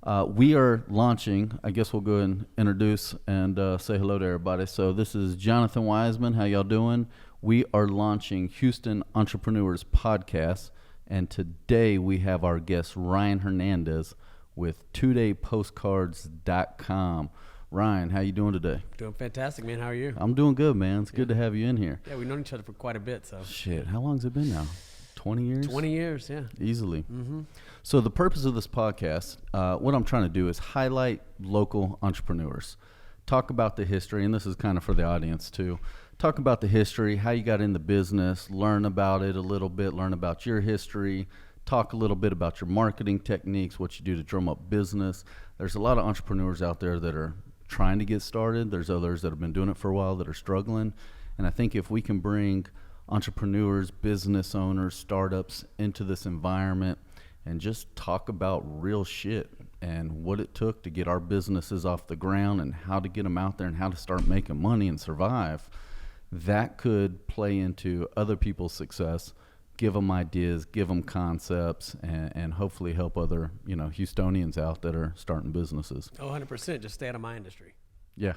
We are launching. I guess we'll go and introduce and say hello to everybody. So this is Jonathan Wiseman. How y'all doing? We are launching Houston Entrepreneurs Podcast, and today we have our guest Ryan Hernandez with todaypostcards.com. Ryan, how you doing today? Doing fantastic, man. How are you? I'm doing good, man. It's good to have you in here. Yeah, we've known each other for quite a bit. So Shit, how long's it been now? 20 years? 20 years, yeah. Easily. Mm-hmm. So the purpose of this podcast, what I'm trying to do is highlight local entrepreneurs. Talk about the history, and this is kind of for the audience too. Talk about the history, how you got in the business, learn about it a little bit, learn about your history, talk a little bit about your marketing techniques, what you do to drum up business. There's a lot of entrepreneurs out there that are trying to get started. There's others that have been doing it for a while that are struggling. And I think if we can bring entrepreneurs, business owners, startups into this environment and just talk about real shit and what it took to get our businesses off the ground and how to get them out there and how to start making money and survive, that could play into other people's success, give them ideas, give them concepts, and hopefully help other, Houstonians out that are starting businesses. Oh, 100%. Just stay out of my industry. Yeah.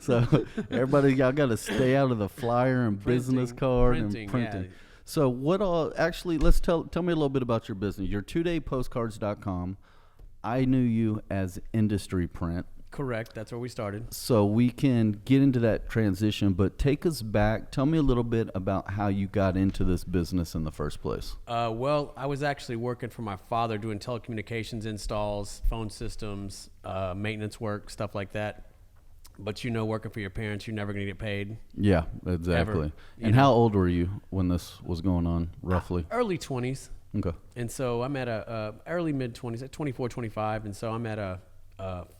So everybody, y'all got to stay out of the flyer and business card and printing. Yeah. So what all, actually, let's tell me a little bit about your business. You're todaypostcards.com. I knew you as Industry Print. Correct. That's where we started. So we can get into that transition, but take us back. Tell me a little bit about how you got into this business in the first place. Well, I was actually working for my father doing telecommunications installs, phone systems, maintenance work, stuff like that. But working for your parents, you're never going to get paid. Yeah, exactly. Ever, and how old were you when this was going on, roughly? Early 20s. Okay. And so I'm at early mid-20s, at 24, 25. And so I'm at a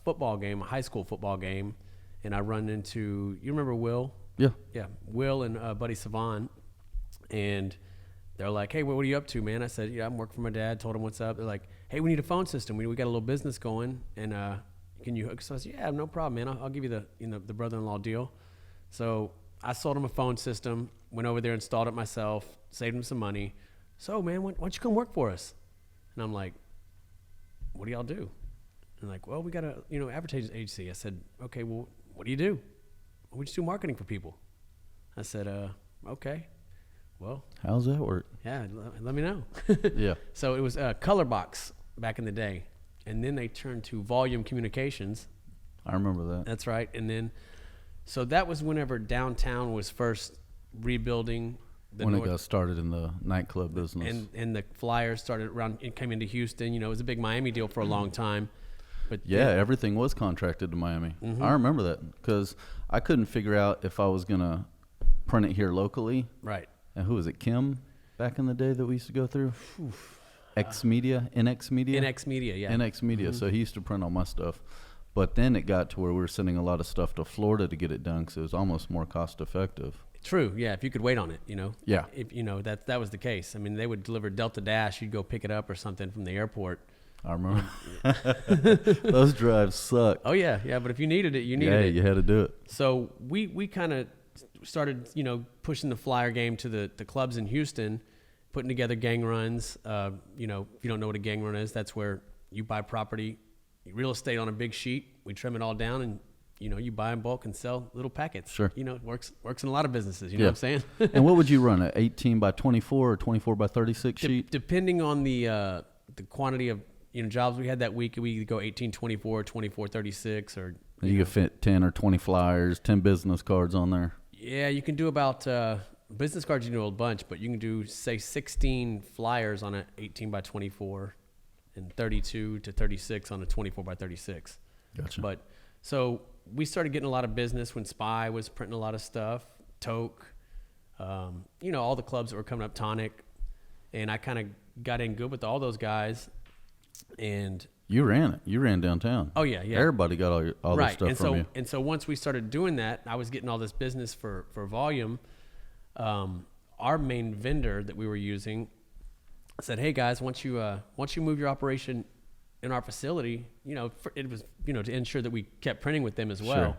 football game, a high school football game, and I run into, you remember Will? Yeah. Yeah, Will and Buddy Savant, and they're like, hey, what are you up to, man? I said, yeah, I'm working for my dad, told him what's up. They're like, hey, we need a phone system. We got a little business going, and can you hook? So I said, yeah, no problem, man. I'll give you the brother-in-law deal. So I sold him a phone system, went over there, installed it myself, saved him some money. So, man, why don't you come work for us? And I'm like, what do y'all do? And like, well, we got a advertising agency. I said, okay, well, what do you do? Well, we just do marketing for people. I said, okay, well, how's that work? Yeah, let me know. Yeah. So it was Color Box back in the day, and then they turned to Volume Communications. I remember that. That's right. And then, so that was whenever downtown was first rebuilding. When it got started in the nightclub business. And the Flyers started around, it came into Houston. It was a big Miami deal for a long time. But yeah, everything was contracted to Miami. Mm-hmm. I remember that because I couldn't figure out if I was going to print it here locally. Right. And who was it, Kim, back in the day that we used to go through? NX Media? NX Media, yeah. NX Media. Mm-hmm. So he used to print all my stuff. But then it got to where we were sending a lot of stuff to Florida to get it done because it was almost more cost effective. True, yeah, if you could wait on it, Yeah. If, that was the case. I mean, they would deliver Delta Dash, you'd go pick it up or something from the airport. I remember. Those drives suck. Oh, yeah, but if you needed it, you needed it. Yeah, you had to do it. So we kind of started, pushing the flyer game to the clubs in Houston, putting together gang runs. If you don't know what a gang run is, that's where you buy property, real estate on a big sheet. We trim it all down and, you buy in bulk and sell little packets. Sure. It works in a lot of businesses, you know what I'm saying? And what would you run, an 18 by 24 or 24 by 36 sheet? Depending on the quantity of jobs we had that week, we could go 1824, 2436, or you could fit 10 or 20 flyers, 10 business cards on there. Yeah, you can do about business cards. You can do a bunch, but you can do say 16 flyers on a 18 by 24, and 32 to 36 on a 24 by 36. Gotcha. But so we started getting a lot of business when Spy was printing a lot of stuff, Toke, all the clubs that were coming up, Tonic, and I kind of got in good with all those guys. And you ran it. You ran downtown. Oh yeah. Everybody got all right. this stuff from you. And so once we started doing that, I was getting all this business for Volume. Our main vendor that we were using said, "Hey guys, once you move your operation in our facility, it was to ensure that we kept printing with them as well." Sure.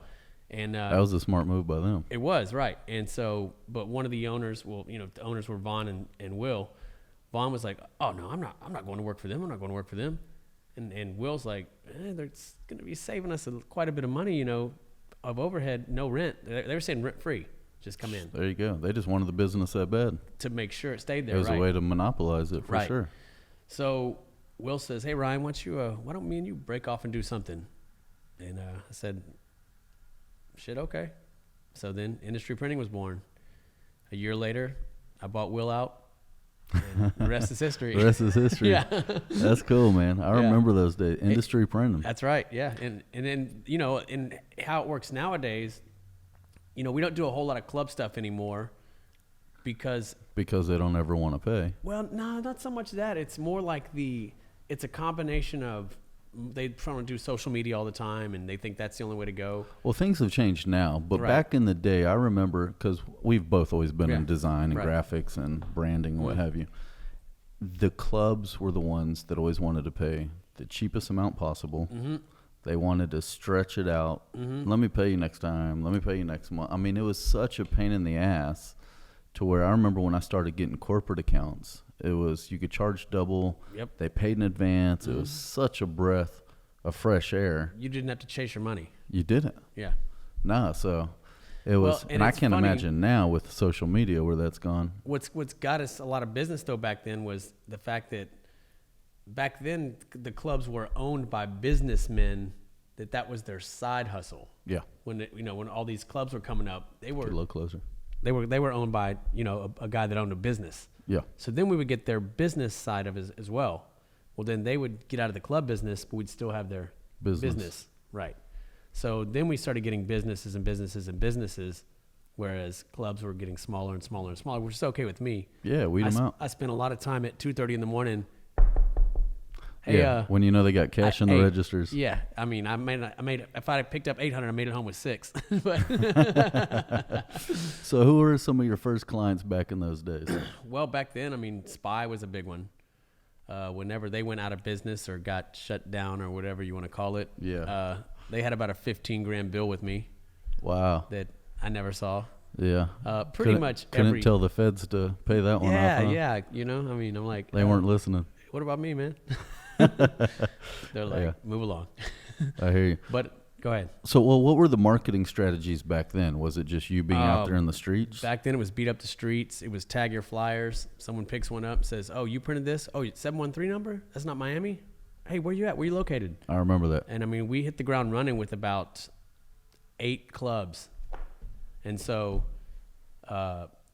And that was a smart move by them. It was, right. And so, but one of the owners, the owners were Vaughn and Will. Vaughn was like, "Oh no, I'm not going to work for them. I'm not going to work for them." And Will's like, they're going to be saving us quite a bit of money, of overhead, no rent. They were saying rent free, just come in. There you go. They just wanted the business that bad. To make sure it stayed there, It was a way to monopolize it for sure. So Will says, hey, Ryan, why don't me and you break off and do something? And I said, shit, okay. So then Industry Printing was born. A year later, I bought Will out. And the rest is history. The rest is history. Yeah. That's cool, man. I remember those days. Industry Printing. That's right. Yeah. And then, and how it works nowadays, we don't do a whole lot of club stuff anymore because they don't ever want to pay. Well, no, not so much that. It's more like it's a combination of they try to do social media all the time and they think that's the only way to go. Well, things have changed now, but back in the day, I remember, because we've both always been in design and graphics and branding and what have you. The clubs were the ones that always wanted to pay the cheapest amount possible. Mm-hmm. They wanted to stretch it out. Mm-hmm. Let me pay you next time. Let me pay you next month. I mean, it was such a pain in the ass to where I remember when I started getting corporate accounts, it was you could charge double. Yep. They paid in advance. Mm-hmm. It was such a breath of fresh air. You didn't have to chase your money. You didn't. Yeah. No, so it was, and I can't imagine now with social media where that's gone. What's got us a lot of business though back then was the fact that back then the clubs were owned by businessmen. That was their side hustle. Yeah. When when all these clubs were coming up, they were a little closer. They were owned by a guy that owned a business. Yeah. So then we would get their business side of it as well. Well, then they would get out of the club business, but we'd still have their business. Right. So then we started getting businesses and businesses and businesses, whereas clubs were getting smaller and smaller and smaller, which is okay with me. Yeah, weed them out. I spent a lot of time at 2:30 in the morning. Hey, when they got cash in the registers. Yeah, I mean, I made if I picked up 800, I made it home with 6. But so, who were some of your first clients back in those days? Well, back then, I mean, Spy was a big one. Whenever they went out of business or got shut down or whatever you want to call it, they had about a $15,000 bill with me. Wow, that I never saw. Yeah, couldn't tell the feds to pay that one off. Huh? Yeah, I mean, I'm like they weren't listening. What about me, man? They're like, move along. I hear you. But go ahead. So, what were the marketing strategies back then? Was it just you being out there in the streets? Back then, it was beat up the streets. It was tag your flyers. Someone picks one up, says, "Oh, you printed this? Oh, 713 number? That's not Miami? Hey, where you at? Where you located?" I remember that. And I mean, we hit the ground running with about 8 clubs, and so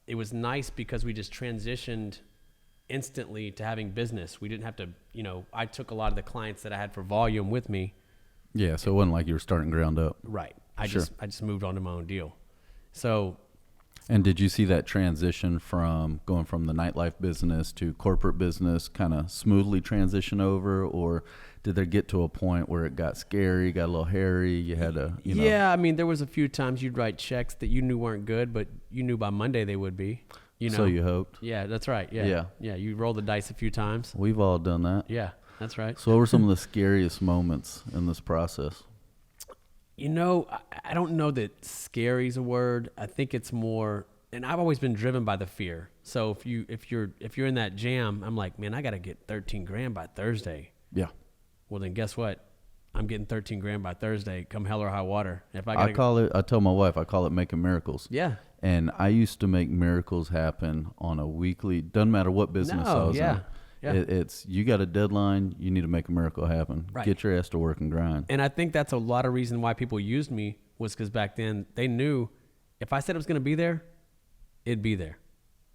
it was nice because we just transitioned instantly to having business. We didn't have to, I took a lot of the clients that I had for volume with me. Yeah, so it wasn't like you were starting ground up. Right. I just moved on to my own deal. So. And did you see that transition from going from the nightlife business to corporate business kind of smoothly transition over, or did there get to a point where it got scary, got a little hairy, you had to, Yeah, I mean, there was a few times you'd write checks that you knew weren't good, but you knew by Monday they would be. So you hoped. Yeah, that's right. Yeah. You roll the dice a few times. We've all done that. Yeah, that's right. So what were some of the scariest moments in this process? I don't know that scary is a word. I think it's more, and I've always been driven by the fear. So if you're in that jam, I'm like, man, I got to get $13,000 by Thursday. Yeah. Well, then guess what? I'm getting $13,000 by Thursday, come hell or high water. If I tell my wife, I call it making miracles. Yeah. And I used to make miracles happen on a weekly, doesn't matter what business I was in. Yeah. It's you got a deadline, you need to make a miracle happen. Right. Get your ass to work and grind. And I think that's a lot of reason why people used me was because back then they knew if I said it was going to be there, it'd be there.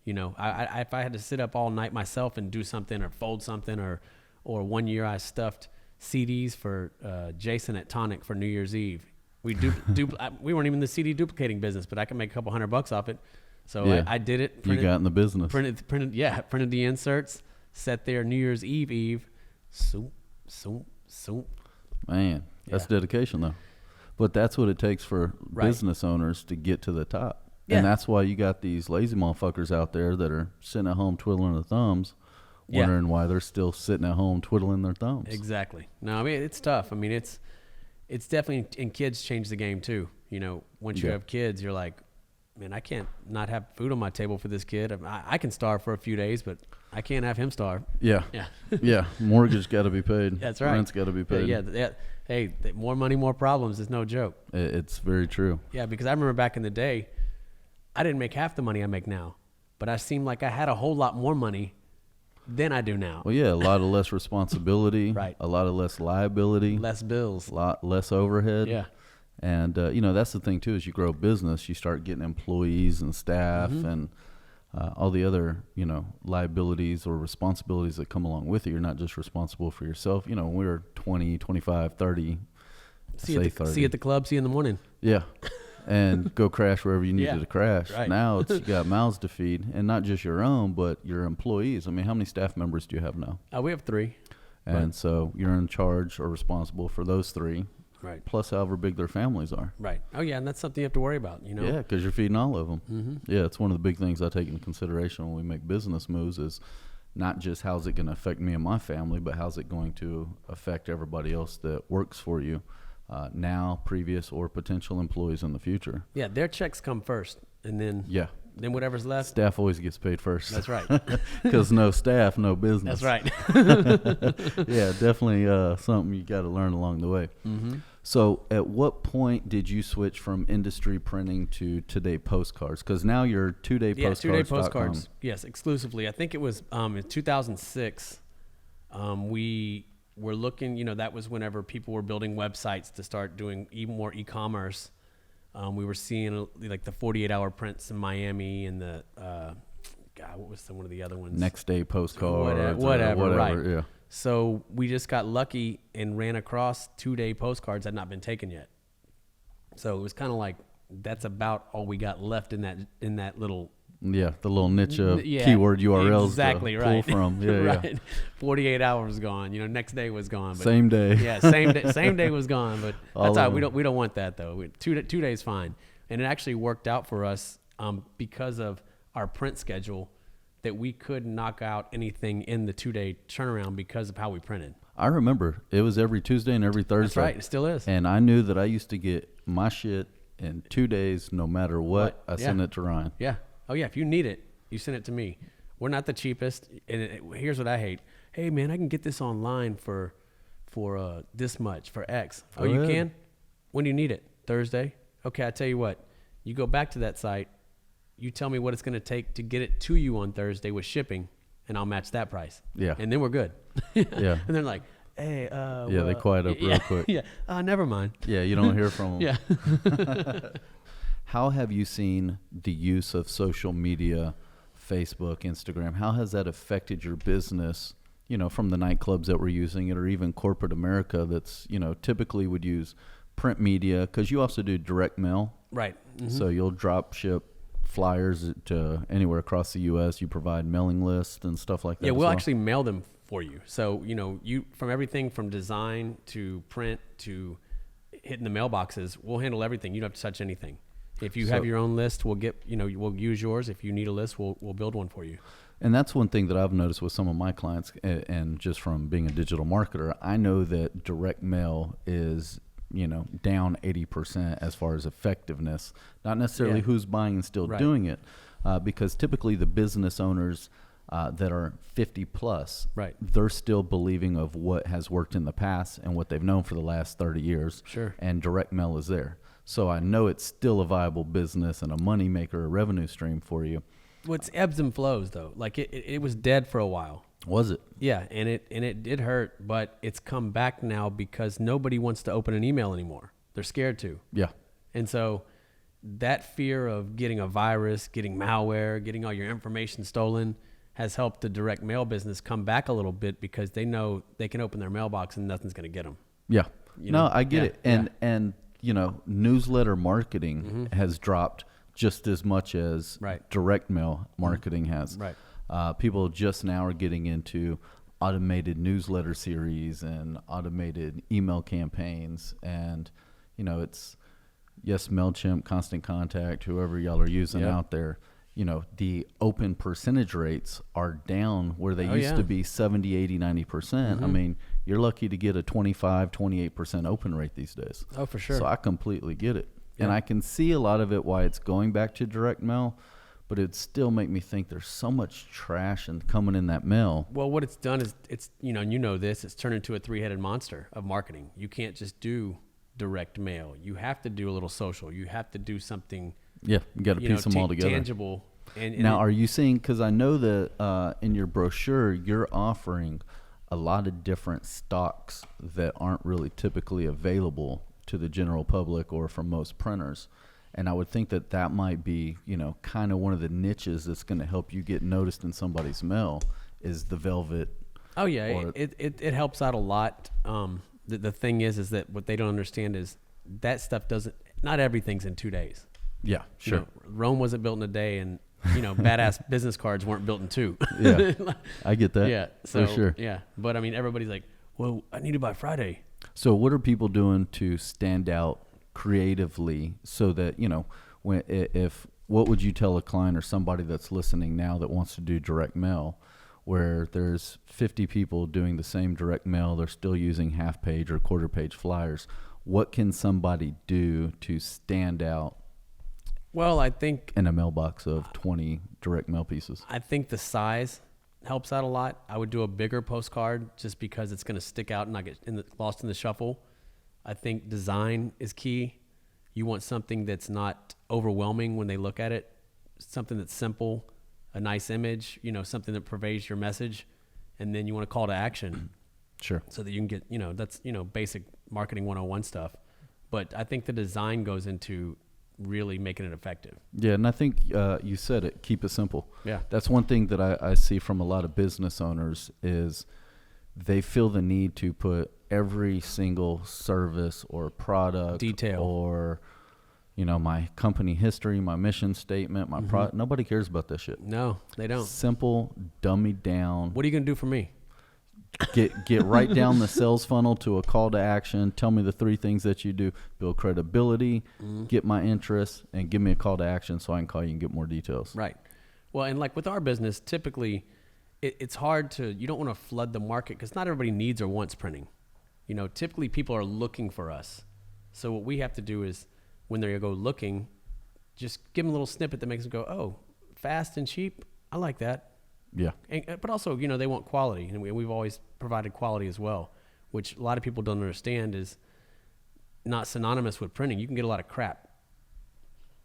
If I had to sit up all night myself and do something or fold something or one year I stuffed CDs for Jason at Tonic for New Year's Eve. We weren't even in the CD duplicating business, but I could make a couple $100 off it. So I did it. You got in the business. Printed the inserts. Sat there New Year's Eve. Soup. Man, that's dedication though. But that's what it takes for business owners to get to the top. Yeah. And that's why you got these lazy motherfuckers out there that are sitting at home twiddling their thumbs, wondering why they're still sitting at home twiddling their thumbs. Exactly. No, I mean, it's tough. I mean, it's definitely, and kids change the game too. Once you have kids, you're like, man, I can't not have food on my table for this kid. I can starve for a few days, but I can't have him starve. Yeah. Yeah. Yeah. Mortgage got to be paid. That's right. Rent's got to be paid. Yeah. Hey, more money, more problems is no joke. It's very true. Yeah, because I remember back in the day, I didn't make half the money I make now, but I seemed like I had a whole lot more money than I do now. Well, yeah, a lot of less responsibility. Right. A lot of less liability. Less bills. A lot less overhead. Yeah. And, that's the thing, too, as you grow a business, you start getting employees and staff and all the other, liabilities or responsibilities that come along with it. You're not just responsible for yourself. When we were 20, 25, 30, See you at the club, see you in the morning. Yeah. And go crash wherever you needed to crash. Right. Now you got mouths to feed, and not just your own, but your employees. I mean, how many staff members do you have now? We have 3. And so you're in charge or responsible for those 3. Right. Plus however big their families are. Right. Oh, yeah, and that's something you have to worry about, Yeah, because you're feeding all of them. Mm-hmm. Yeah, it's one of the big things I take into consideration when we make business moves is not just how's it going to affect me and my family, but how's it going to affect everybody else that works for you now, previous, or potential employees in the future. Yeah, their checks come first, and then whatever's left. Staff always gets paid first. That's right. Because no staff, no business. That's right. Yeah, definitely something you got to learn along the way. Mm-hmm. So at what point did you switch from industry printing to Today Postcards? Because now you're Today Postcards. Yeah, Today Postcards. Yes, exclusively. I think it was in 2006. We were looking, that was whenever people were building websites to start doing even more e-commerce. We were seeing like the 48-hour prints in Miami and the, what was one of the other ones? Next Day Postcards. Whatever, right. Yeah. So we just got lucky and ran across Today Postcards had not been taken yet. So it was kind of like that's about all we got left in that little. Yeah, the little niche of keyword URLs exactly to right. pull from. Yeah, right. Yeah. 48 hours gone. Next day was gone. But same day. Yeah, same day was gone. But that's all right. We don't want that though. 2 days fine. And it actually worked out for us because of our print schedule that we could knock out anything in the 2-day turnaround because of how we printed. I remember it was every Tuesday and every Thursday. That's right. It still is. And I knew that I used to get my shit in 2 days, no matter what. I send it to Ryan. Yeah. Oh yeah. If you need it, you send it to me. We're not the cheapest. And here's what I hate. Hey man, I can get this online for this much for X. Oh, you can? When do you need it? Thursday? Okay. I tell you what, you go back to that site. You tell me what it's going to take to get it to you on Thursday with shipping, and I'll match that price. Yeah. And then we're good. Yeah. And they're like, hey, they quiet up real quick. Yeah. Never mind. Yeah. You don't hear from them. Yeah. How have you seen the use of social media, Facebook, Instagram? How has that affected your business, from the nightclubs that were using it, or even corporate America that's, typically would use print media, because you also do direct mail. Right. Mm-hmm. So you'll drop ship flyers to anywhere across the U.S. You provide mailing lists and stuff like that. Yeah, we'll actually mail them for you. So, you from everything from design to print to hitting the mailboxes, we'll handle everything. You don't have to touch anything. If you have your own list, we'll we'll use yours. If you need a list, we'll build one for you. And that's one thing that I've noticed with some of my clients, and just from being a digital marketer, I know that direct mail is down 80% as far as effectiveness, not necessarily who's buying and still doing it, because typically the business owners that are 50 plus, they're still believing of what has worked in the past and what they've known for the last 30 years. Sure. And direct mail is there. So I know it's still a viable business and a money maker, a revenue stream for you. Well, it's ebbs and flows though. Like it was dead for a while. Was it? Yeah, and it did hurt, but it's come back now because nobody wants to open an email anymore. They're scared to. Yeah. And so that fear of getting a virus, getting malware, getting all your information stolen has helped the direct mail business come back a little bit because they know they can open their mailbox and nothing's going to get them. Yeah. No, I get it. And newsletter marketing has dropped just as much as direct mail marketing has. Right. People just now are getting into automated newsletter series and automated email campaigns. And, it's, MailChimp, Constant Contact, whoever y'all are using out there, the open percentage rates are down where they used to be 70, 80, 90%. I mean, you're lucky to get a 25, 28% open rate these days. Oh, for sure. So I completely get it. Yeah. And I can see a lot of it why it's going back to direct mail. but it'd still make me think there's so much trash and coming in that mail. Well, what it's done is it's, and you know this, it's turned into a three-headed monster of marketing. You can't just do direct mail. You have to do a little social. You have to do something. Yeah, you got to piece them all together. Tangible. And now, are you seeing, because I know that in your brochure, you're offering a lot of different stocks that aren't really typically available to the general public or from most printers. And I would think that that might be, kind of one of the niches that's going to help you get noticed in somebody's mail is the velvet. Oh, yeah. It helps out a lot. The thing is that what they don't understand is that stuff not everything's in 2 days. Yeah, sure. Rome wasn't built in a day, and badass business cards weren't built in 2. Yeah, I get that. Yeah, so, for sure. Yeah, but I mean, everybody's like, well, I need it by Friday. So what are people doing to stand out creatively so that, what would you tell a client or somebody that's listening now that wants to do direct mail where there's 50 people doing the same direct mail, they're still using half page or quarter page flyers. What can somebody do to stand out? Well, I think in a mailbox of 20 direct mail pieces. I think the size helps out a lot. I would do a bigger postcard just because it's going to stick out and not get lost in the shuffle. I think design is key. You want something that's not overwhelming when they look at it, something that's simple, a nice image, something that pervades your message, and then you want a call to action. Sure. So that you can get, that's, basic marketing 101 stuff. But I think the design goes into really making it effective. Yeah, and I think you said it, keep it simple. Yeah. That's one thing that I see from a lot of business owners is they feel the need to put every single service or product detail or my company history, my mission statement, my product. Nobody cares about this shit. No, they don't. Simple, dummied down. What are you going to do for me? Get right down the sales funnel to a call to action. Tell me the 3 things that you do. Build credibility, get my interest, and give me a call to action so I can call you and get more details. Right. Well, and like with our business, typically it's hard you don't want to flood the market because not everybody needs or wants printing. Typically people are looking for us. So what we have to do is when they go looking, just give them a little snippet that makes them go, oh, fast and cheap. I like that. Yeah. But also, they want quality, and we've always provided quality as well, which a lot of people don't understand is not synonymous with printing. You can get a lot of crap.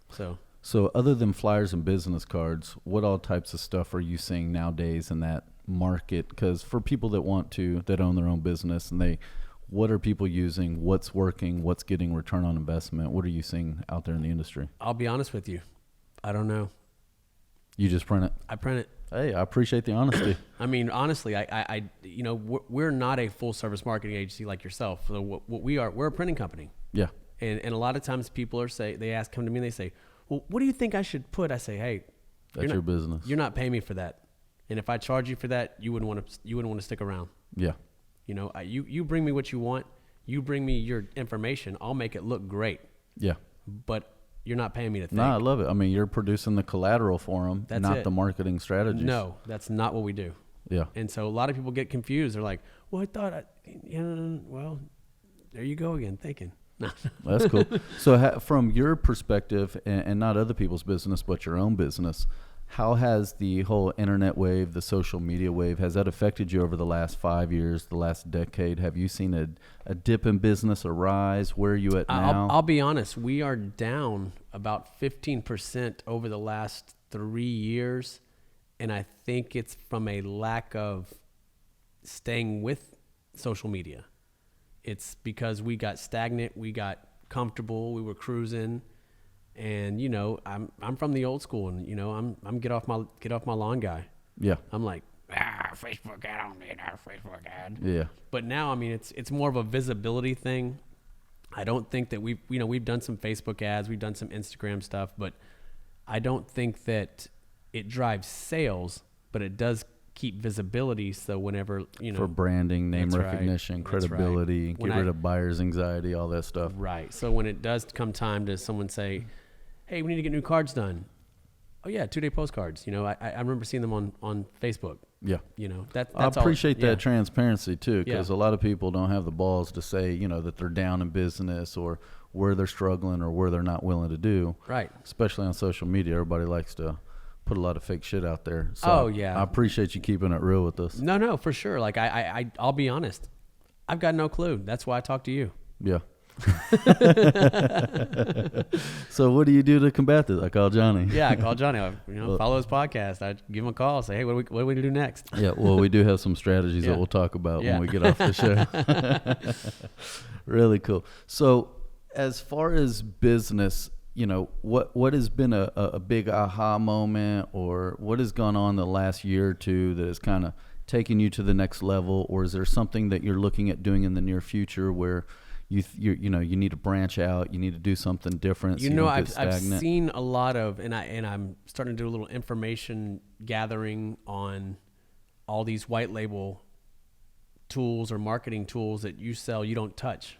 So other than flyers and business cards, what all types of stuff are you seeing nowadays in that market? Because for people that own their own business, and what are people using? What's working? What's getting return on investment? What are you seeing out there in the industry? I'll be honest with you. I don't know. You just print it? I print it. Hey, I appreciate the honesty. I mean, honestly, we're not a full service marketing agency like yourself. So what we are, we're a printing company. Yeah. And a lot of times people come to me and they say, well, what do you think I should put? I say, hey, that's your business. You're not paying me for that. And if I charge you for that, you wouldn't want to stick around. Yeah. You bring me what you want. You bring me your information. I'll make it look great. Yeah. But you're not paying me to think. No, I love it. I mean, you're producing the collateral for them, not the marketing strategies. No, that's not what we do. Yeah. And so a lot of people get confused. They're like, well, I thought, well, there you go again, thinking. That's cool. So from your perspective, and not other people's business, but your own business, how has the whole internet wave, the social media wave, has that affected you over the last 5 years, the last decade? Have you seen a dip in business, a rise? Where are you at now? I'll be honest. We are down about 15% over the last 3 years. And I think it's from a lack of staying with social media. It's because we got stagnant, we got comfortable, we were cruising. And I'm from the old school, and I'm get off my lawn guy. Yeah. I'm like, Facebook ad, I don't need a Facebook ad. Yeah. But now, I mean, it's more of a visibility thing. I don't think that we've done some Facebook ads, we've done some Instagram stuff, but I don't think that it drives sales, but it does keep visibility. So whenever for branding, name recognition, credibility, get rid of buyer's anxiety, all that stuff. Right. So when it does come time to someone say, hey, we need to get new cards done. Oh yeah, 2-day postcards. I remember seeing them on Facebook. Yeah. That's I appreciate that transparency too, because a lot of people don't have the balls to say, that they're down in business or where they're struggling or where they're not willing to do. Right. Especially on social media, everybody likes to put a lot of fake shit out there. So Oh, yeah. I appreciate you keeping it real with us. No, for sure. Like I'll be honest. I've got no clue. That's why I talk to you. Yeah. So what do you do to combat this? I call Johnny. Yeah, I call Johnny. Follow his podcast. I give him a call. Say, hey, what do we do next? Yeah, well, we do have some strategies Yeah. that we'll talk about Yeah. when we get off the show. Really cool. So as far as business, what has been a big aha moment, or what has gone on the last year or two that has kind of taken you to the next level? Or is there something that you're looking at doing in the near future where you need to branch out, you need to do something different? I've seen a lot of, and I'm starting to do a little information gathering on all these white label tools or marketing tools that you sell, you don't touch.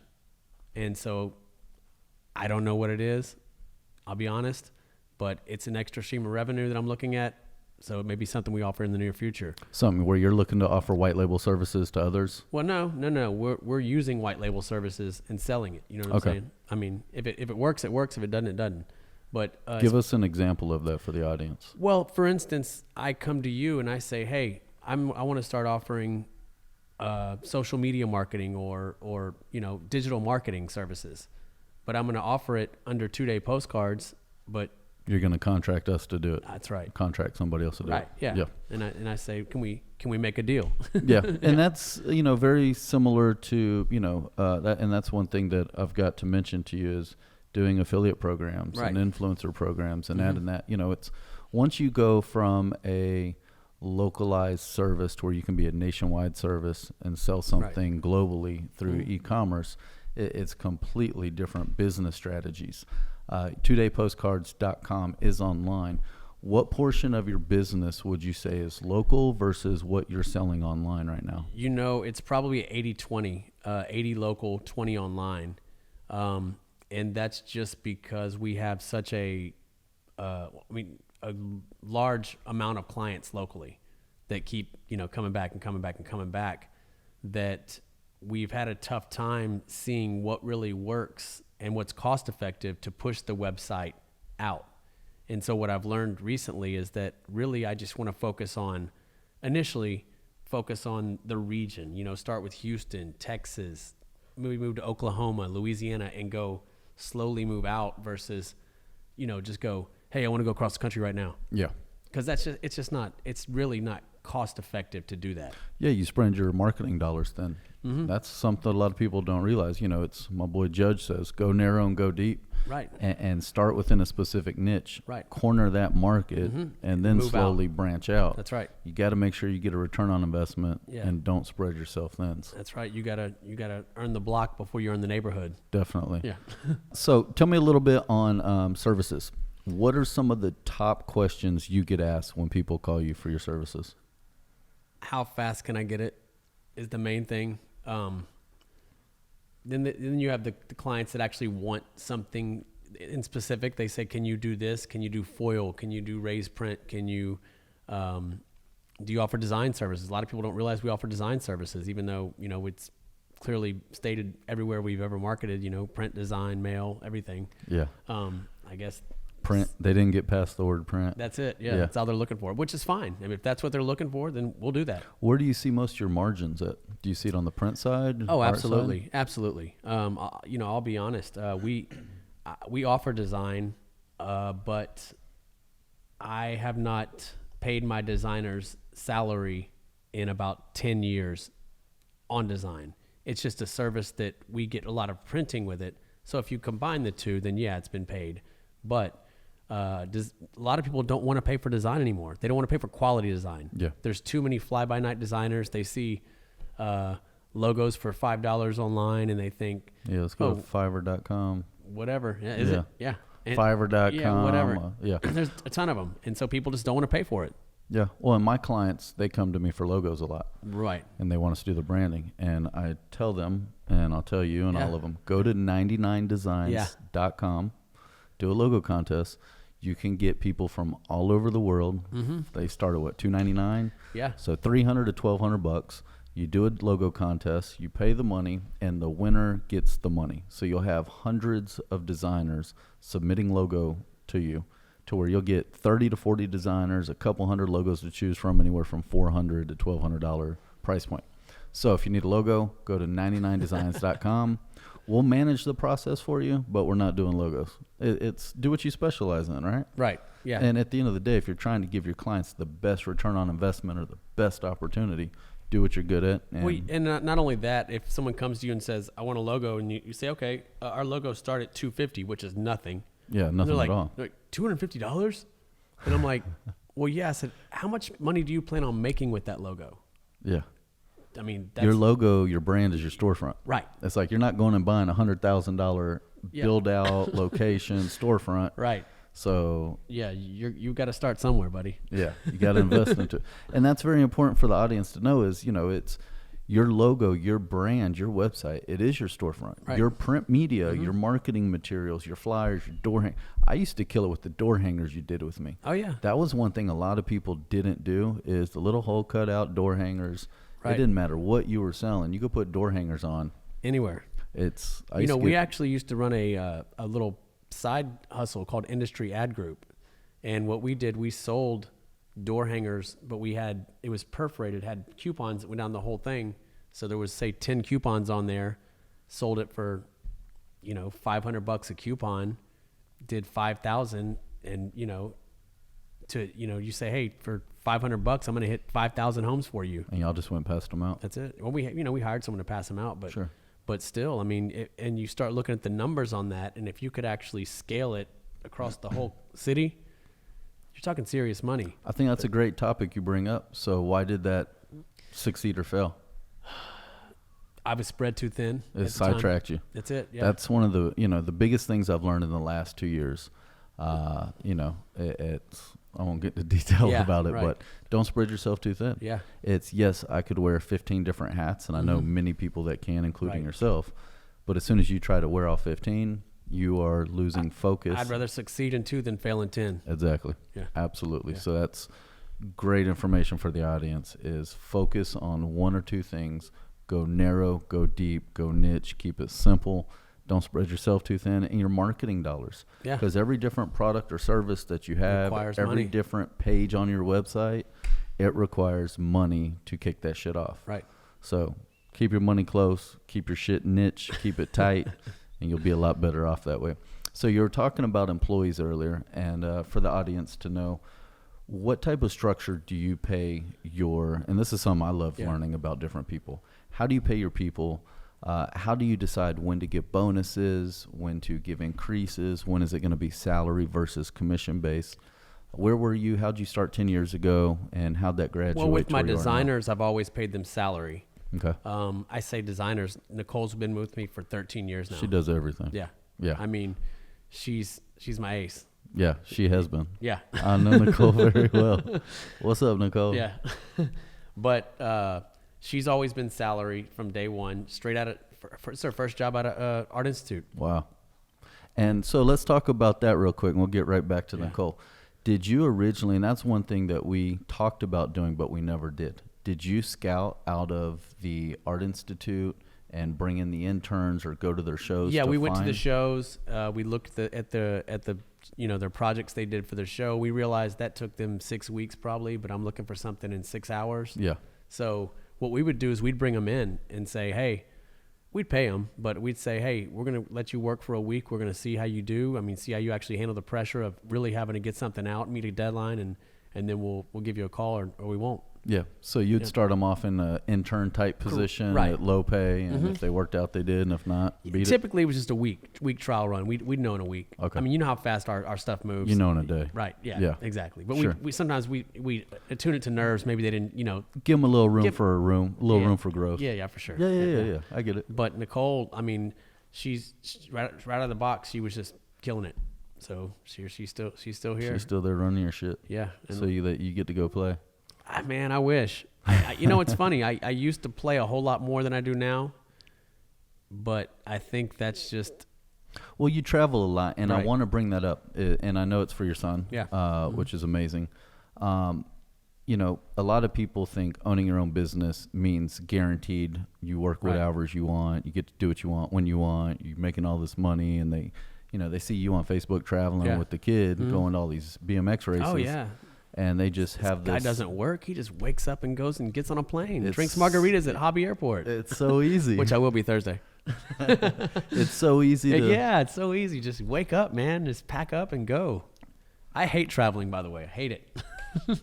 And so I don't know what it is, I'll be honest, but it's an extra stream of revenue that I'm looking at. So it may be something we offer in the near future. Something where you're looking to offer white label services to others? Well, no. We're using white label services and selling it. You know what I'm saying? I mean, if it works, it works. If it doesn't, it doesn't. But give us an example of that for the audience. Well, for instance, I come to you and I say, hey, I want to start offering social media marketing or digital marketing services, but I'm going to offer it under 2-day postcards. But you're going to contract us to do it. That's right. Contract somebody else to do it. Right. Yeah. And I say, can we make a deal? Yeah. And that's, very similar to, that, and that's one thing that I've got to mention to you is doing affiliate programs Right. and influencer programs and adding that, it's once you go from a localized service to where you can be a nationwide service and sell something globally through e-commerce, it's completely different business strategies. 2daypostcards.com is online. What portion of your business would you say is local versus what you're selling online right now? It's probably 80-20, 80 local, 20 online. And that's just because we have such a large amount of clients locally that keep, coming back and coming back and coming back, that we've had a tough time seeing what really works and what's cost effective to push the website out. And so what I've learned recently is that really I just want to initially focus on the region, start with Houston, Texas, maybe move to Oklahoma, Louisiana, and go slowly move out versus, just go, hey, I want to go across the country right now. Yeah. Because it's really not cost effective to do that. Yeah, you spend your marketing dollars then. Mm-hmm. That's something a lot of people don't realize. It's my boy Judge says, go narrow and go deep. Right. And start within a specific niche. Right. Corner that market and then move slowly branch out. That's right. You got to make sure you get a return on investment Yeah. and don't spread yourself thin. That's right. You gotta earn the block before you earn the neighborhood. Definitely. Yeah. So tell me a little bit on services. What are some of the top questions you get asked when people call you for your services? How fast can I get it is the main thing. Then you have the clients that actually want something in specific. They say, can you do this? Can you do foil? Can you do raised print? Can you, do you offer design services? A lot of people don't realize we offer design services, even though, it's clearly stated everywhere we've ever marketed, print, design, mail, everything. Yeah. I guess Print. They didn't get past the word print. that's it. Yeah. That's all they're looking for, which is fine. I mean, if that's what they're looking for, then we'll do that. Where do you see most of your margins at? Do you see it on the print side? Oh, art absolutely. side? Absolutely. I'll be honest. We offer design, but I have not paid my designers salary in about 10 years on design. It's just a service that we get a lot of printing with it. So if you combine the two, then yeah, it's been paid. But a lot of people don't want to pay for design anymore. They don't want to pay for quality design. Yeah. There's too many fly-by-night designers. They see logos for $5 online and they think, Yeah, let's go to Fiverr.com. whatever. Yeah, is it? Yeah. And Fiverr.com. Yeah, whatever. Yeah. There's a ton of them. And so people just don't want to pay for it. Yeah. Well, and my clients, they come to me for logos a lot. Right. And they want us to do the branding. And I tell them, and I'll tell you and all of them, go to 99designs.com, do a logo contest. You can get people from all over the world. Mm-hmm. They start at what, $299? Yeah. So $300 to $1,200. You do a logo contest, you pay the money, and the winner gets the money. So you'll have hundreds of designers submitting logo to you to where you'll get 30 to 40 designers, a couple hundred logos to choose from, anywhere from $400 to $1,200 price point. So if you need a logo, go to 99designs.com. We'll manage the process for you, but we're not doing logos. It's do what you specialize in, right? Right. Yeah. And at the end of the day, if you're trying to give your clients the best return on investment or the best opportunity, do what you're good at. And not only that, if someone comes to you and says, I want a logo, and you say, okay, our logos start at $250, which is nothing. Yeah, nothing at all. They're like, $250? And I'm like, well, yeah. I said, how much money do you plan on making with that logo? Yeah. I mean, Your logo, your brand is your storefront. Right. It's like you're not going and buying $100,000 build out location storefront. Right. So yeah, you got to start somewhere, buddy. Yeah, you got to invest into it. And that's very important for the audience to know is, it's your logo, your brand, your website. It is your storefront. Right. Your print media, your marketing materials, your flyers, your door hang. I used to kill it with the door hangers you did with me. Oh, yeah. That was one thing a lot of people didn't do is the little hole cut out door hangers. Right. It didn't matter what you were selling. You could put door hangers on. Anywhere. We actually used to run a little side hustle called Industry Ad Group. And what we did, we sold door hangers, but it was perforated, had coupons that went down the whole thing. So there was, say, 10 coupons on there, sold it for, $500 a coupon, did 5,000. And, you say, hey, for $500, I'm going to hit 5,000 homes for you. And y'all just went past them out. That's it. Well, we hired someone to pass them out, but sure. But still, I mean, and you start looking at the numbers on that, and if you could actually scale it across the whole city, you're talking serious money. I think that's a great topic you bring up. So why did that succeed or fail? I was spread too thin. It sidetracked you. That's it. Yeah. That's one of the the biggest things I've learned in the last 2 years. I won't get into detail about it, but don't spread yourself too thin. Yeah. Yes, I could wear 15 different hats, and I know many people that can, including yourself. But as soon as you try to wear all 15, you are losing focus. I'd rather succeed in 2 than fail in 10. Exactly. Yeah. Absolutely. Yeah. So that's great information for the audience is focus on 1 or 2 things. Go narrow, go deep, go niche, keep it simple. Don't spread yourself too thin in your marketing dollars. Yeah. Because every different product or service that you have, requires every money. different page on your website, it requires money to kick that shit off. Right. So keep your money close, keep your shit niche, keep it tight, and you'll be a lot better off that way. So you were talking about employees earlier, and for the audience to know, what type of structure do you pay and this is something I love learning about different people. How do you pay your people? How do you decide when to give bonuses, when to give increases? When is it going to be salary versus commission based? Where were you? How'd you start 10 years ago? And how'd that graduate? Well, with to my where you are now? designers, I've always paid them salary. Okay. I say designers. Nicole's been with me for 13 years now. She does everything. Yeah. Yeah. I mean, she's my ace. Yeah, she has been. Yeah. I know Nicole very well. What's up, Nicole? Yeah. But she's always been salary from day one, straight out of, it's her first job out of Art Institute. Wow. And so let's talk about that real quick, and we'll get right back to Nicole. Did you originally, and that's one thing that we talked about doing, but we never did. Did you scout out of the Art Institute and bring in the interns or go to their shows? Yeah, we went to the shows. We looked at the their projects they did for their show. We realized that took them 6 weeks probably, but I'm looking for something in 6 hours. Yeah. So what we would do is we'd bring them in and say, hey, we'd pay them, but we'd say, hey, we're going to let you work for a week. We're going to see how you do. I mean, see how you actually handle the pressure of really having to get something out, meet a deadline, and then we'll give you a call or we won't. Yeah. So you'd start them off in an intern type position at low pay, and if they worked out, they did, and if not, beat Typically, it was just a week trial run. We'd know in a week. Okay. I mean, you know how fast our stuff moves. You know in a day. Right. Yeah. Yeah. Exactly. But Sure. we sometimes we attune it to nerves. Maybe they didn't. Give them a little room room for growth. Yeah. For sure. Yeah. I get it. But Nicole, I mean, she's right out of the box. She was just killing it. So she's still here. She's still there running your shit. Yeah. So you get to go play. Man, I wish. It's funny. I used to play a whole lot more than I do now, but I think that's just. Well, you travel a lot, and I Right. want to bring that up, and I know it's for your son, Yeah. which is amazing. A lot of people think owning your own business means guaranteed you work what Right. hours you want, you get to do what you want when you want, you're making all this money, and they, they see you on Facebook traveling with the kid, going to all these BMX races. Oh yeah. And they just have this. Guy doesn't work. He just wakes up and goes and gets on a plane, drinks margaritas at Hobby Airport. It's so easy. Which I will be Thursday. It's so easy to. Yeah, it's so easy. Just wake up, man. Just pack up and go. I hate traveling, by the way. I hate it.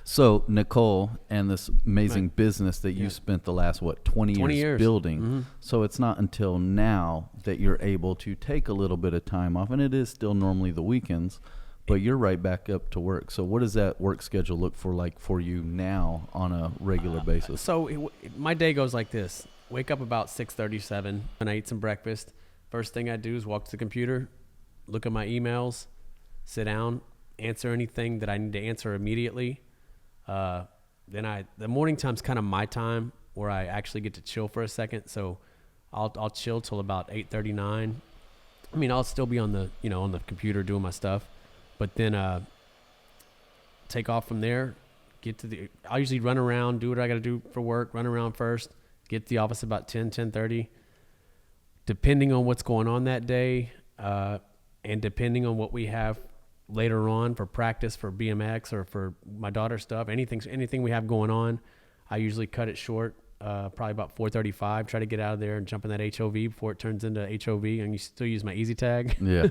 So Nicole and this amazing business that you spent the last 20 years building. Mm-hmm. So it's not until now that you're able to take a little bit of time off, and it is still normally the weekends, but you're right back up to work. So what does that work schedule look for you now on a regular basis? So my day goes like this. Wake up about 6:37 and I eat some breakfast. First thing I do is walk to the computer, look at my emails, sit down, answer anything that I need to answer immediately. Then the morning time's kind of my time where I actually get to chill for a second. So I'll chill till about 8:39. I mean, I'll still be on the computer doing my stuff, but then, take off from there, I'll usually run around, do what I got to do for work, run around first, get to the office about 10:30, depending on what's going on that day. And depending on what we have later on for practice for BMX or for my daughter's stuff, anything we have going on, I usually cut it short, probably about 4:35, try to get out of there and jump in that HOV before it turns into HOV, and you still use my easy tag. Yeah.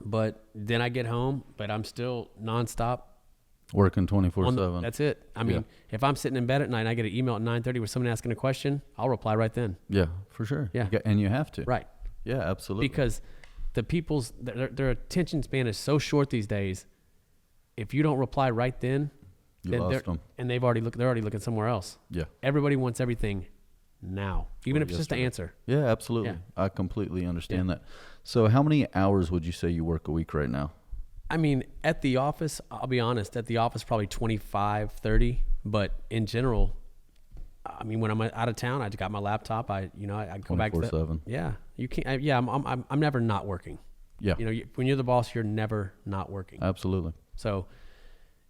But then I get home, but I'm still nonstop. Working 24/7. That's it. I mean, if I'm sitting in bed at night and I get an email at 9:30 with someone asking a question, I'll reply right then. Yeah, for sure. Yeah. And you have to. Right. Yeah, absolutely. Because the people's their attention span is so short these days. If you don't reply right then, you lost them. And they're already looking somewhere else. Yeah. Everybody wants everything now, even if it's just an answer. Yeah, absolutely. Yeah. I completely understand that. So how many hours would you say you work a week right now? I mean, at the office, I'll be honest, at the office probably 25, 30, but in general, I mean, when I'm out of town, I got my laptop. I go back to 24/7. Yeah, you can't. I'm never not working. Yeah. When you're the boss, you're never not working. Absolutely. So,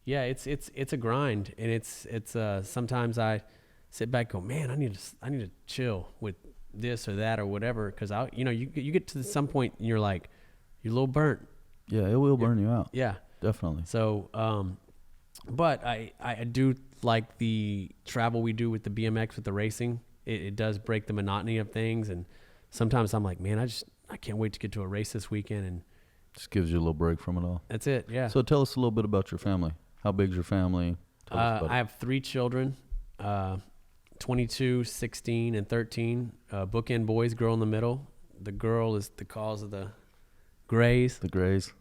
yeah, it's a grind, and it's sometimes I sit back, and go, man, I need to chill with this or that or whatever, because you get to some point and you're like, you're a little burnt. Yeah, it will burn you out. Yeah, definitely. So, but I do like the travel we do with the BMX, with the racing. It does break the monotony of things, and sometimes I'm like, man, I can't wait to get to a race this weekend, and just gives you a little break from it all. That's it. Yeah. So tell us a little bit about your family. How big's your family? Tell us about I have 3 children, 22, 16, and 13. Bookend boys, girl in the middle. The girl is the cause of the grays. The grays.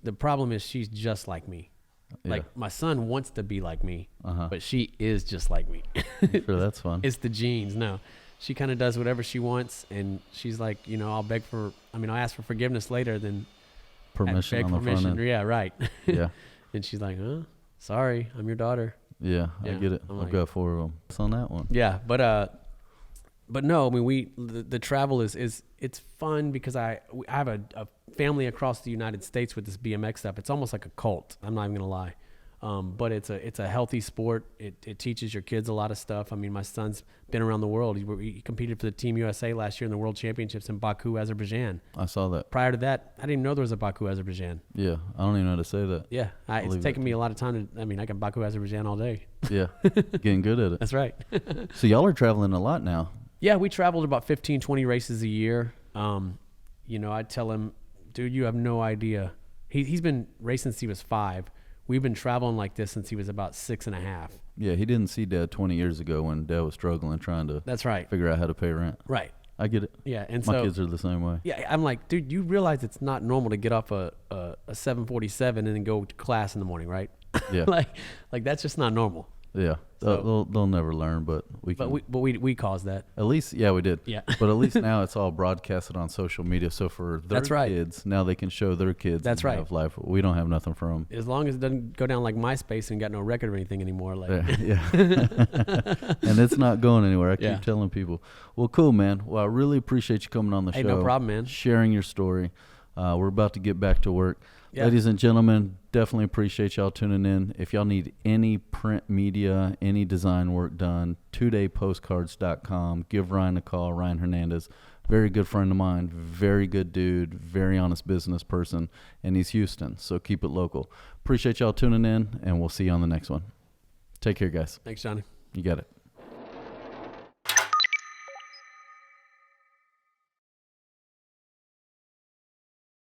The problem is she's just like me. Yeah. Like my son wants to be like me, but she is just like me. Sure, that's fun. It's the genes. No, she kind of does whatever she wants, and she's like, I'll ask for forgiveness later than permission on the front end. Yeah, right. Yeah. And she's like, sorry, I'm your daughter. Yeah, I get it. I've got 4 of them. It's on that one. Yeah, but no, I mean, the travel is it's fun because I have a family across the United States with this BMX stuff. It's almost like a cult. I'm not even gonna lie, but it's a healthy sport. It teaches your kids a lot of stuff. I mean, my son's been around the world. He competed for the Team USA last year in the World Championships in Baku, Azerbaijan. I saw that. Prior to that, I didn't even know there was a Baku, Azerbaijan. Yeah, I don't even know how to say that. Yeah, it's taken me a lot of time to. I mean, I can Baku, Azerbaijan all day. Yeah, getting good at it. That's right. So y'all are traveling a lot now. Yeah, we traveled about 15, 20 races a year. I tell him, dude, you have no idea. He's been racing since he was 5. We've been traveling like this since he was about 6.5. Yeah, he didn't see Dad 20 years ago when Dad was struggling trying to That's right. figure out how to pay rent. Right. I get it. Yeah, and my kids are the same way. Yeah, I'm like, dude, you realize it's not normal to get off a 747 and then go to class in the morning, right? Yeah. like that's just not normal. Yeah, so, they'll never learn, but we can. But we caused that. At least, yeah, we did. Yeah. But at least now it's all broadcasted on social media. So for their kids, now they can show their kids. That's right. Have life. We don't have nothing for them. As long as it doesn't go down like MySpace and got no record or anything anymore. Yeah. And it's not going anywhere. I keep telling people. Well, cool, man. Well, I really appreciate you coming on the show. Hey, no problem, man. Sharing your story. We're about to get back to work. Yeah. Ladies and gentlemen, definitely appreciate y'all tuning in. If y'all need any print media, any design work done, todaypostcards.com. Give Ryan a call, Ryan Hernandez. Very good friend of mine, very good dude, very honest business person, and he's Houston, so keep it local. Appreciate y'all tuning in, and we'll see you on the next one. Take care, guys. Thanks, Johnny. You got it.